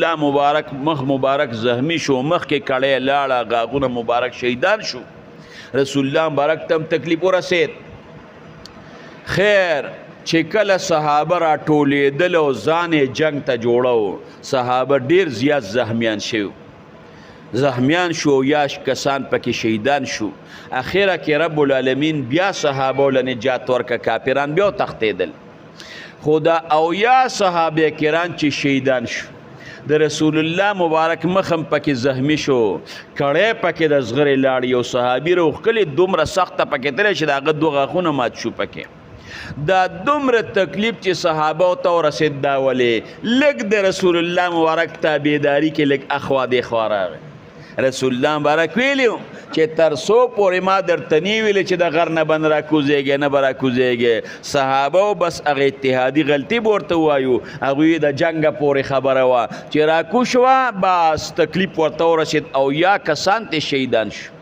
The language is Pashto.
الله مبارک مخ مبارک زخمی شو، مخ کې کړی لاړه، غاغونه مبارک شهیدان شو. رسول الله مبارک تم تکلیف ورسید. خیر چې کله صحابه را ټولېدل او ځان جنگ ته جوړو، صحابه ډیر زیات زخمیان شو یا کسان پکې شهیدان شو. اخیره کې رب العالمین بیا صحابه له نجات ورکه، کافران بیا تښتېدل. خو دا اویا صحابه کرام چې شهیدان شو، د رسول الله مبارک مخم پکې زخمی شو، کړی پکې د زغرې لاړ، یو صحابي روغکلی دومره سخته پکې تللی چې د هغه دوه غاښونه مات شو پکې. دا دومره تکلیف چې صحابه ته ورسېد، دا ولې لږ د رسول الله مبارک تابعداري کې لږ اخوا دېخوا راغی. رسول الله مبارک ویلیو چې تر څو پورې ما درته نی ویلې چې د غر نه به نه راکوزېږې نه به راکوزېږې. صحابه بس هغه اتحادي غلطي به ورته ووایو، هغوی د جنګه پورې خبره وه چې راکوز شوه، بس تکلیف ورته ورسېد او یا کسان ته شهیدان شو.